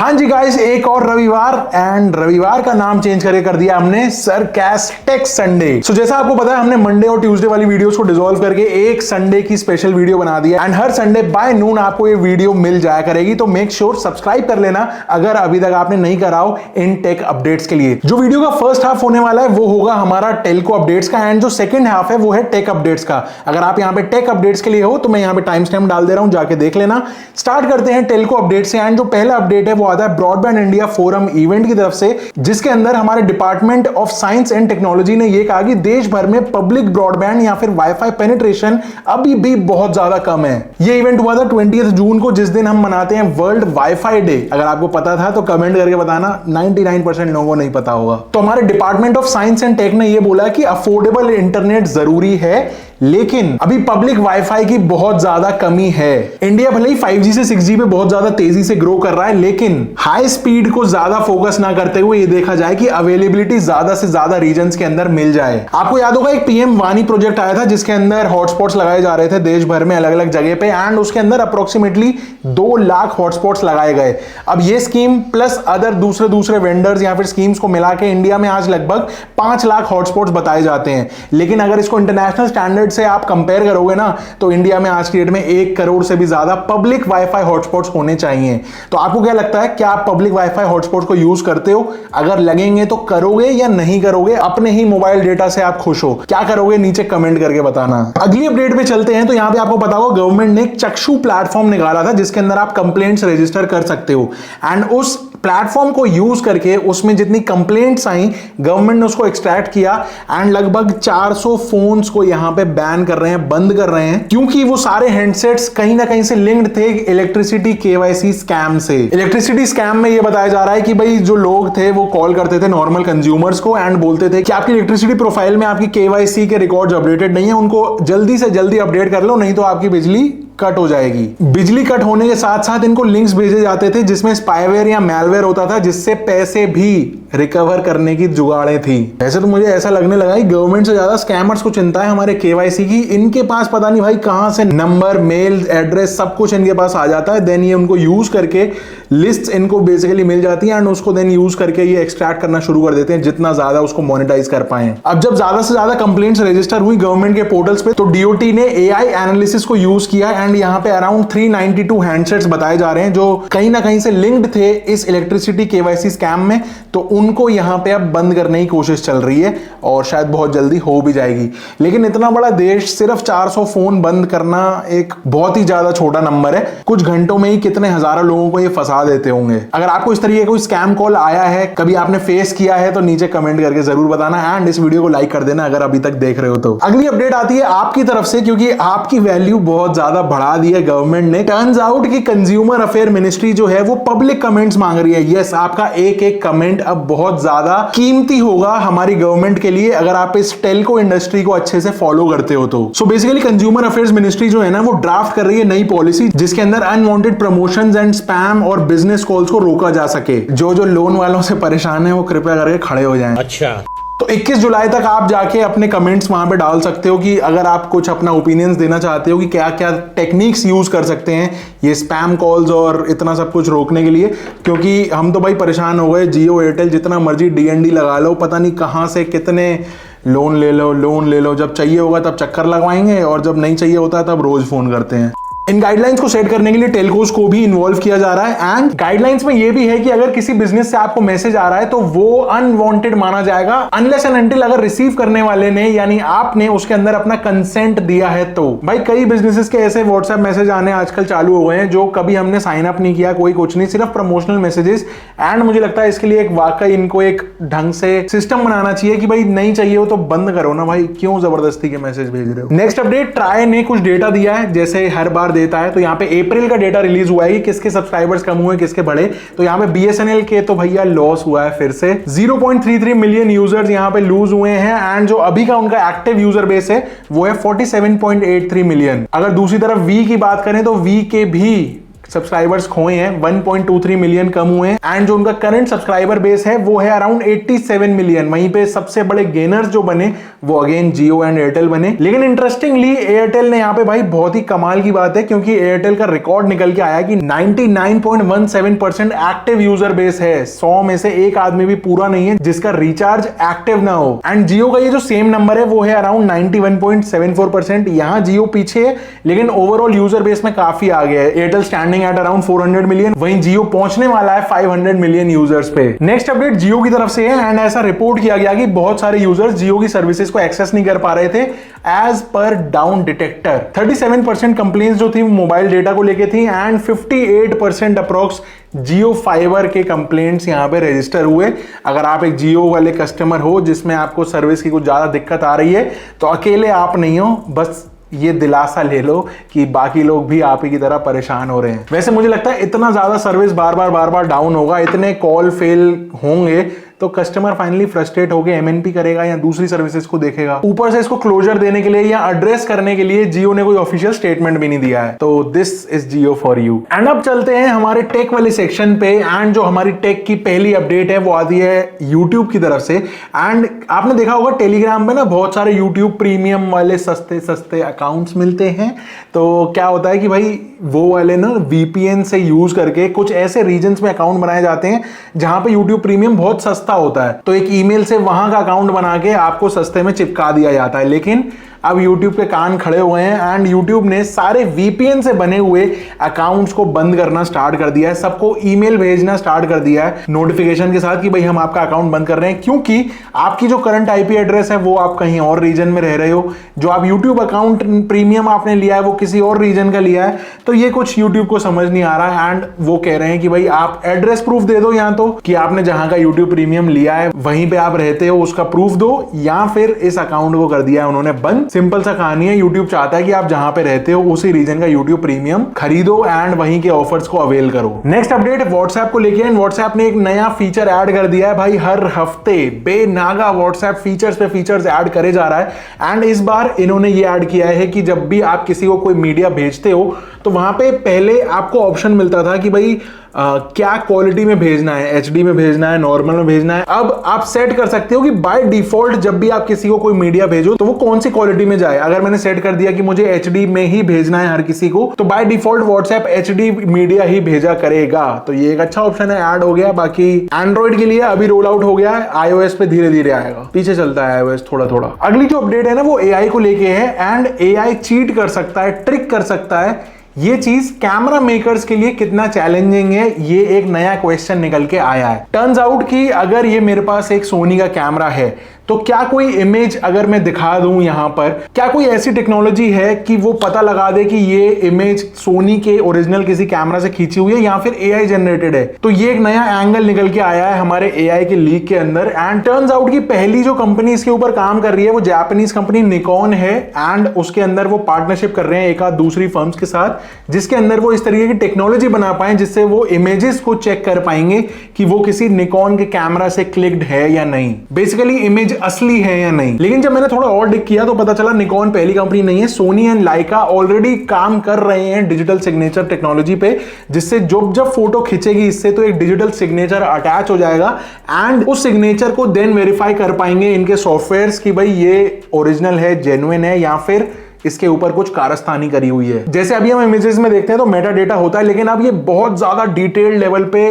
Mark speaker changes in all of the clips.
Speaker 1: हाँ जी गाइस, एक और रविवार एंड रविवार का नाम चेंज करके कर दिया हमने सरकास्टिक संडे। सो जैसा आपको पता है हमने मंडे और ट्यूसडे वाली वीडियोस को डिसॉल्व करके एक संडे की स्पेशल वीडियो बना दिया and her Sunday by noon आपको ये वीडियो मिल जाया करेगी। तो मेक श्योर सब्सक्राइब कर लेना अगर अभी तक आपने नहीं करा हो इन टेक अपडेट्स के लिए। जो वीडियो का फर्स्ट हाफ होने वाला है वो होगा हमारा टेलको अपडेट्स का एंड जो सेकंड हाफ है वो है टेक अपडेट्स का। अगर आप यहाँ पे टेक अपडेट्स के लिए हो तो मैं यहाँ पे टाइम स्टैम्प डाल दे रहा हूं, जाके देख लेना। स्टार्ट करते हैं टेलको अपडेट से एंड जो पहला अपडेट है वो आता है ब्रॉडबैंड इंडिया फोरम इवेंट की तरफ से, जिसके अंदर हमारे department of science and technology ने यह कहा कि देश भर में पब्लिक ब्रॉडबैंड या फिर वाईफाई पेनिट्रेशन अभी भी बहुत ज्यादा कम है। यह इवेंट हुआ था 20 जून को, जिस दिन हम मनाते हैं वर्ल्ड वाईफाई डे। अगर आपको पता था तो कमेंट करके बताना, 99% लोगों को नहीं पता होगा। तो हमारे department of science and tech ने यह बोला कि अफोर्डेबल इंटरनेट जरूरी है, लेकिन अभी पब्लिक वाईफाई की बहुत ज्यादा कमी है। इंडिया भले ही 5G से 6G पे बहुत ज्यादा तेजी से ग्रो कर रहा है, लेकिन हाई स्पीड को ज्यादा फोकस ना करते हुए ये देखा जाए कि अवेलेबिलिटी ज्यादा से ज्यादा रीजन्स के अंदर मिल जाए। आपको याद होगा एक पीएम वानी प्रोजेक्ट आया था जिसके अंदर हॉटस्पॉट्स लगाए जा रहे थे देश भर में अलग अलग जगह पे एंड उसके अंदर अप्रोक्सीमेटली 2 लाख हॉटस्पॉट्स लगाए गए। अब ये स्कीम प्लस अदर दूसरे वेंडर्स या फिर स्कीम्स को मिला के इंडिया में आज लगभग 5 लाख हॉटस्पॉट्स बताए जाते हैं। लेकिन अगर इसको इंटरनेशनल स्टैंडर्ड से आप कंपेयर करोगे ना तो इंडिया में आज की डेट में 1 करोड़ से भी ज्यादा पब्लिक वाईफाई हॉटस्पॉट्स होने चाहिए। तो आपको क्या लगता है, क्या आप पब्लिक वाईफाई हॉटस्पॉट को यूज करते हो? अगर लगेंगे तो करोगे या नहीं करोगे? अपने ही मोबाइल डेटा से आप खुश हो? क्या करोगे नीचे कमेंट करके बताना। अगली अपडेट पे चलते हैं। तो यहां पे आपको पता होगा गवर्नमेंट ने एक चक्षु प्लेटफॉर्म निकाला था जिसके अंदर आप कंप्लेंट्स रजिस्टर कर सकते हो एंड उस प्लेटफॉर्म को यूज करके उसमें जितनी कंप्लेंट्स आई गवर्नमेंट ने उसको एक्सट्रैक्ट किया एंड लगभग 400 फोन्स को यहां पे बैन कर रहे हैं, बंद कर रहे हैं, क्योंकि वो सारे हैंडसेट्स कहीं ना कहीं से लिंक्ड थे इलेक्ट्रिसिटी केवाईसी स्कैम से। इलेक्ट्रिसिटी स्कैम में ये बताया जा रहा है कि भाई जो लोग थे वो कॉल करते थे नॉर्मल कंज्यूमर्स को एंड बोलते थे कि आपकी इलेक्ट्रिसिटी प्रोफाइल में आपकी केवाईसी के रिकॉर्ड्स अपडेटेड नहीं है, उनको जल्दी से जल्दी अपडेट कर लो नहीं तो आपकी बिजली कट हो जाएगी। बिजली कट होने के साथ साथ इनको लिंक्स भेजे जाते थे जिसमें स्पाईवेयर या मैलवेयर होता था, जिससे पैसे भी रिकवर करने की जुगाड़ें थी। वैसे तो मुझे ऐसा लगने लगा कि गवर्नमेंट से ज्यादा स्कैमर्स को चिंता है हमारे केवाईसी की। इनके पास पता नहीं भाई कहां से नंबर, मेल, एड्रेस सब कुछ इनके पास आ जाता है। देन ये उनको यूज करके लिस्ट इनको बेसिकली मिल जाती है एंड उसको देन यूज करके ये एक्सट्रैक्ट करना शुरू कर देते हैं जितना ज्यादा उसको मोनेटाइज कर पाए। अब जब ज्यादा से ज्यादा कंप्लेंट्स रजिस्टर हुई गवर्नमेंट के पोर्टल्स पे तो डीओटी ने एआई एनालिसिस को यूज किया एंड यहाँ पे अराउंड 392 हैंडसेट्स बताए जा रहे हैं जो कहीं ना कहीं से लिंक्ड थे इस इलेक्ट्रिसिटी केवाईसी स्कैम में। तो उनको यहां पे अब बंद करने की कोशिश चल रही है और शायद बहुत जल्दी हो भी जाएगी। लेकिन इतना बड़ा देश, सिर्फ 400 फोन बंद करना एक बहुत ही ज्यादा छोटा नंबर है। कुछ घंटों में ही कितने हजारों लोगों को ये फंसा देते होंगे। अगर आपको इस तरीके का कोई स्कैम कॉल आया है, कभी आपने फेस किया है, तो नीचे कमेंट करके जरूर बताना एंड इस वीडियो को लाइक कर देना अगर अभी तक देख रहे हो तो। अगली अपडेट आती है आपकी तरफ से, क्योंकि आपकी वैल्यू बहुत ज्यादा बढ़ा दी है गवर्नमेंट ने। टर्न्स आउट कि कंज्यूमर अफेयर मिनिस्ट्री जो है वो पब्लिक कमेंट्स मांग रही है। यस, आपका एक एक कमेंट अब बहुत ज्यादा कीमती होगा हमारी गवर्नमेंट के लिए अगर आप इस टेलको इंडस्ट्री को अच्छे से फॉलो करते हो तो। So basically consumer affairs ministry जो है ना वो ड्राफ्ट कर रही है नई पॉलिसी जिसके अंदर अनवांटेड प्रमोशंस एंड स्पैम और बिजनेस कॉल्स को रोका जा सके। जो लोन वालों से परेशान है वो कृपया करके खड़े हो जाएं।
Speaker 2: अच्छा,
Speaker 1: तो 21 जुलाई तक आप जाके अपने कमेंट्स वहां पे डाल सकते हो कि अगर आप कुछ अपना ओपिनियंस देना चाहते हो कि क्या क्या टेक्निक्स यूज कर सकते हैं ये स्पैम कॉल्स और इतना सब कुछ रोकने के लिए। क्योंकि हम तो भाई परेशान हो गए, जियो एयरटेल जितना मर्जी डीएनडी लगा लो, पता नहीं कहां से कितने लोन ले लो, जब चाहिए होगा तब चक्कर लगवाएंगे और जब नहीं चाहिए होता तब रोज फोन करते हैं। इन गाइडलाइंस को सेट करने के लिए टेलकोस को भी इन्वॉल्व किया जा रहा है एंड गाइडलाइंस में यह भी है कि अगर किसी बिजनेस से आपको मैसेज आ रहा है तो वो अनवांटेड माना जाएगा अनलेस एंड अनटिल अगर रिसीव करने वाले ने यानी आपने उसके अंदर अपना कंसेंट दिया है तो। भाई कई बिजनेसेस के ऐसे व्हाट्सएप मैसेज आने आजकल चालू हो गए हैं जो कभी हमने साइन अप नहीं किया, कोई कुछ नहीं, सिर्फ प्रमोशनल मैसेजेस। एंड मुझे लगता है इसके लिए एक वाकई इनको एक ढंग से सिस्टम बनाना चाहिए कि भाई नहीं चाहिए हो तो बंद करो ना भाई, क्यों जबरदस्ती के मैसेज भेज रहे हो। नेक्स्ट अपडेट, ट्राई ने कुछ डेटा दिया है जैसे हर बार देता है। तो यहाँ पे अप्रैल का डेटा रिलीज हुआ है कि किसके सब्सक्राइबर्स कम हुए किसके बढ़े। तो यहाँ पे बीएसएनएल के तो भैया लॉस हुआ है फिर से, 0.33 मिलियन यूजर्स यहाँ पे लूज हुए हैं एंड जो अभी का उनका एक्टिव यूजर बेस है वो है 47.83 मिलियन। अगर दूसरी तरफ वी की बात करें तो वी के भी सब्सक्राइबर्स खोए हैं, 1.23 मिलियन कम हुए हैं। एंड जो उनका करंट सब्सक्राइबर बेस है वो है अराउंड 87 मिलियन। वहीं पे सबसे बड़े गेनर्स जो बने वो अगेन जियो एंड एयरटेल बने। लेकिन इंटरेस्टिंगली एयरटेल ने यहाँ पे भाई बहुत ही कमाल की बात है, क्योंकि एयरटेल का रिकॉर्ड निकल के आया कि 99.17% एक्टिव यूजर बेस है। 100 में से एक आदमी भी पूरा नहीं है जिसका रिचार्ज एक्टिव ना हो। एंड जियो का ये जो सेम नंबर है वो है अराउंड 91.74%। यहां जियो पीछे है, लेकिन ओवरऑल यूजर बेस में काफी आगे है। Airtel standing at around 400 million, वहीं जियो पहुंचने वाला है 500 मिलियन यूजर्स पे। नेक्स्ट अपडेट जियो की तरफ से है एंड ऐसा रिपोर्ट किया गया कि बहुत सारे यूजर्स जियो की सर्विसेज को एक्सेस नहीं कर पा रहे थे as per down detector. 37% complaints जो थी मोबाइल डेटा को लेके थी एंड 58% अप्रोक्स जियो फाइबर के कंप्लेंट्स यहां पे रजिस्टर हुए। अगर आप एक जियो वाले कस्टमर हो जिसमें आपको सर्विस की कुछ ज्यादा दिक्कत आ रही है तो अकेले आप नहीं हो, बस ये दिलासा ले लो कि बाकी लोग भी आप ही की तरह परेशान हो रहे हैं। वैसे मुझे लगता है इतना ज्यादा सर्विस बार बार डाउन होगा, इतने कॉल फेल होंगे तो कस्टमर फाइनली फ्रस्ट्रेट होकर एमएनपी करेगा या दूसरी सर्विसेज को देखेगा। ऊपर से इसको क्लोजर देने के लिए या एड्रेस करने के लिए जियो ने कोई ऑफिशियल स्टेटमेंट भी नहीं दिया है। तो this is Jio for you. And अब चलते हैं हमारे टेक वाले सेक्शन पे। एंड जो हमारी टेक की पहली अपडेट है वो आती है यूट्यूब की तरफ से। एंड आपने देखा होगा टेलीग्राम पे ना बहुत सारे यूट्यूब प्रीमियम वाले सस्ते सस्ते अकाउंट्स मिलते हैं। तो क्या होता है कि भाई वो वाले ना वीपीएन से यूज करके कुछ ऐसे रीजन्स में अकाउंट बनाए जाते हैं जहां पे यूट्यूब प्रीमियम बहुत सस्ता होता है। तो एक ईमेल से वहां का अकाउंट बना के आपको सस्ते में चिपका दिया जाता है। लेकिन अब YouTube के कान खड़े हुए हैं एंड YouTube ने सारे VPN से बने हुए अकाउंट्स को बंद करना स्टार्ट कर दिया है। सबको ईमेल भेजना स्टार्ट कर दिया है नोटिफिकेशन के साथ कि भाई हम आपका अकाउंट बंद कर रहे हैं, क्योंकि आपकी जो करंट आईपी एड्रेस है वो आप कहीं और रीजन में रह रहे हो। जो आप YouTube अकाउंट प्रीमियम आपने लिया है वो किसी और रीजन का लिया है। तो ये कुछ YouTube को समझ नहीं आ रहा है एंड वो कह रहे हैं कि भाई आप एड्रेस प्रूफ दे दो, या तो कि आपने जहां का YouTube प्रीमियम लिया है वहीं पे आप रहते हो उसका प्रूफ दो, या फिर इस अकाउंट को कर दिया है उन्होंने बंद। सिंपल सा कहानी है, YouTube चाहता है कि आप जहां पे रहते हो उसी रीजन का YouTube प्रीमियम खरीदो एंड वहीं के ऑफर्स को अवेल करो। नेक्स्ट अपडेट WhatsApp को लेके। WhatsApp ने एक नया फीचर ऐड कर दिया है भाई। हर हफ्ते बेनागा WhatsApp फीचर्स पे फीचर्स ऐड करे जा रहा है एंड इस बार इन्होंने ये ऐड किया है कि जब भी आप किसी को कोई मीडिया भेजते हो तो वहां पे पहले आपको ऑप्शन मिलता था कि भाई क्या क्वालिटी में भेजना है, HD में भेजना है, नॉर्मल में भेजना है। अब आप सेट कर सकते हो कि बाय डिफॉल्ट जब भी आप किसी को कोई मीडिया भेजो तो वो कौन सी क्वालिटी में जाए। अगर मैंने सेट कर दिया कि मुझे HD में ही भेजना है हर किसी को, तो by default WhatsApp HD media ही भेजा करेगा। तो ये एक अच्छा ऑप्शन है, ऐड हो गया। बाकी एंड्रॉइड के लिए अभी रोल आउट हो गया है, iOS पे धीरे धीरे आएगा, पीछे चलता है iOS थोड़ा थोड़ा। अगली जो अपडेट है ना वो AI को लेके है एंड AI चीट कर सकता है, ट्रिक कर सकता है। ये चीज कैमरा मेकर्स के लिए कितना चैलेंजिंग है, ये एक नया क्वेश्चन निकल के आया है। टर्न्स आउट कि अगर ये मेरे पास एक सोनी का कैमरा है तो क्या कोई इमेज अगर मैं दिखा दूं यहां पर, क्या कोई ऐसी टेक्नोलॉजी है कि वो पता लगा दे कि ये इमेज सोनी के ओरिजिनल किसी कैमरा से खींची हुई है या फिर AI जनरेटेड है। तो ये एक नया एंगल निकल के आया है हमारे AI के लीक के अंदर। एंड टर्न्स आउट की पहली जो कंपनी इसके ऊपर काम कर रही है वो जापानीज कंपनी निकॉन है एंड उसके अंदर वो पार्टनरशिप कर रहे हैं एक आध दूसरी फर्म्स के साथ, जिसके अंदर वो इस तरीके की टेक्नोलॉजी बना पाए जिससे वो इमेजेस को चेक कर पाएंगे कि वो किसी निकॉन के कैमरा से क्लिक्ड है या नहीं, बेसिकली इमेज असली है या नहीं। लेकिन जब मैंने थोड़ा और डिग किया तो पता चला निकॉन पहली कंपनी नहीं है। सोनी एंड लाइका ऑलरेडी काम कर रहे हैं डिजिटल सिग्नेचर टेक्नोलॉजी पे, जिससे जब फोटो खींचेगी इससे तो एक डिजिटल सिग्नेचर अटैच हो जाएगा एंड उस सिग्नेचर को देन वेरीफाई कर पाएंगे इनके सॉफ्टवेयर्स कि भाई ये ओरिजिनल है, जेन्युइन है, या फिर इसके ऊपर कुछ कारस्तानी करी हुई है। जैसे अभी हम इमेजेस में देखते हैं तो मेटा डेटा होता है, लेकिन अब ये बहुत ज्यादा डिटेल्ड लेवल पे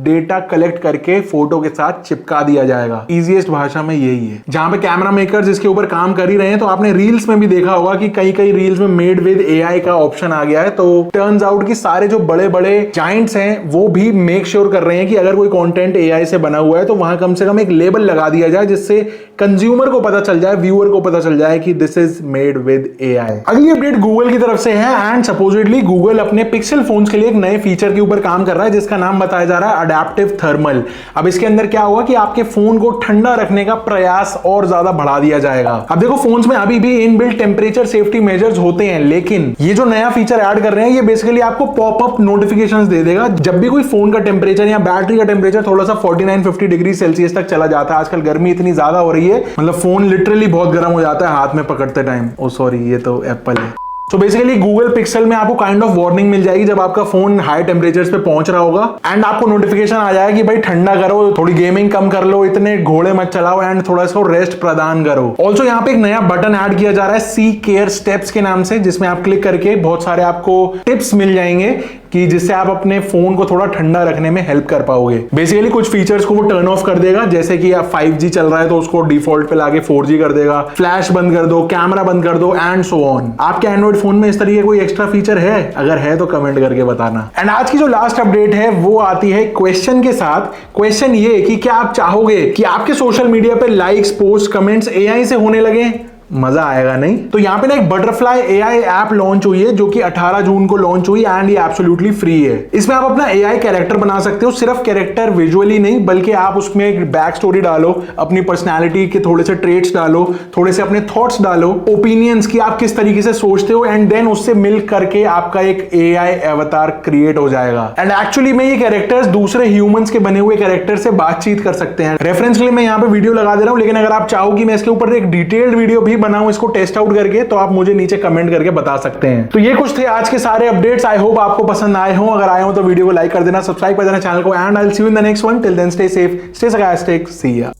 Speaker 1: डेटा कलेक्ट करके फोटो के साथ चिपका दिया जाएगा। इजीएस्ट भाषा में यही है। जहां पे कैमरा मेकर्स इसके ऊपर काम कर ही रहे हैं, तो आपने रील्स में भी देखा होगा कि कई रील्स में मेड विद AI का ऑप्शन आ गया है। तो टर्न्स आउट कि सारे जो बड़े बड़े जाइंट्स हैं वो भी मेक श्योर कर रहे हैं कि अगर कोई कंटेंट AI से बना हुआ है तो वहां कम से कम एक लेबल लगा दिया जाए जिससे कंज्यूमर को पता चल जाए, व्यूअर को पता चल जाए कि this is made with AI। अगली अपडेट गूगल की तरफ से है एंड सपोजिटली गूगल अपने पिक्सल फोन्स के लिए एक नए फीचर के ऊपर काम कर रहा है जिसका नाम बताया जा रहा है अडैप्टिव थर्मल। अब इसके अंदर क्या होगा कि आपके फोन को ठंडा रखने का प्रयास और ज्यादा बढ़ा दिया जाएगा। अब देखो फोन्स में अभी भी इनबिल्ट टेम्परेचर सेफ्टी मेजर्स होते हैं, लेकिन ये जो नया फीचर ऐड कर रहे हैं ये बेसिकली आपको पॉपअप नोटिफिकेशंस दे देगा जब भी कोई फोन का टेम्परेचर या बैटरी का टेम्परेचर थोड़ा सा 49-50 डिग्री सेल्सियस तक चला जाता है। आजकल गर्मी इतनी ज्यादा हो रही है, मतलब फोन लिटरली बहुत गर्म हो जाता है हाथ में पकड़ते टाइम। ओ सॉरी, ये तो एप्पल है। सो बेसिकली गूगल पिक्सल में आपको काइंड ऑफ वार्निंग मिल जाएगी जब आपका फोन हाई टेम्परेचर पे पहुंच रहा होगा, एंड आपको नोटिफिकेशन आ जाएगा कि भाई ठंडा करो, थोड़ी गेमिंग कम कर लो, इतने घोड़े मत चलाओ एंड थोड़ा सा रेस्ट प्रदान करो। ऑल्सो यहाँ पे एक नया बटन ऐड किया जा रहा है सी केयर स्टेप्स के नाम से, जिसमें आप क्लिक करके बहुत सारे आपको टिप्स मिल जाएंगे कि जिससे आप अपने फोन को थोड़ा ठंडा रखने में हेल्प कर पाओगे। बेसिकली कुछ फीचर्स को वो टर्न ऑफ कर देगा, जैसे कि आप 5G चल रहा है तो उसको डिफॉल्ट पे लाके 4G कर देगा, फ्लैश बंद कर दो, कैमरा बंद कर दो एंड सो ऑन। आपके एंड्रॉइड फोन में इस तरीके कोई एक्स्ट्रा फीचर है? अगर है तो कमेंट करके बताना। एंड आज की जो लास्ट अपडेट है वो आती है क्वेश्चन के साथ। क्वेश्चन ये कि क्या आप चाहोगे कि आपके सोशल मीडिया पे लाइक्स, पोस्ट, कमेंट्स AI से होने लगे? मजा आएगा नहीं? तो यहाँ पे ना एक बटरफ्लाई AI ऐप लॉन्च हुई है जो कि 18 जून को लॉन्च हुई एंड ये एब्सोल्युटली फ्री है। इसमें आप अपना AI कैरेक्टर बना सकते हो, सिर्फ कैरेक्टर विजुअली नहीं बल्कि आप उसमें एक बैक स्टोरी डालो, अपनी पर्सनैलिटी के थोड़े से ट्रेट्स डालो, थोड़े से अपने थॉट्स डालो, ओपिनियंस की आप किस तरीके से सोचते हो, एंड देन उससे मिल करके आपका एक AI अवतार क्रिएट हो जाएगा। एंड एक्चुअली में ये कैरेक्टर्स दूसरे ह्यूमंस के बने हुए कैरेक्टर से बातचीत कर सकते हैं। रेफरेंस के लिए मैं यहाँ पे वीडियो लगा दे रहा हूँ, लेकिन अगर आप चाहो कि मैं इसके ऊपर एक डिटेल्ड वीडियो भी बनाऊं इसको टेस्ट आउट करके, तो आप मुझे नीचे कमेंट करके बता सकते हैं। तो ये कुछ थे आज के सारे अपडेट्स। आई होप आपको पसंद आए हो। अगर आए हो तो वीडियो को लाइक कर देना, सब्सक्राइब कर देना चैनल को, and I will see you in the next one. Till then stay safe, stay sarcastic, see या।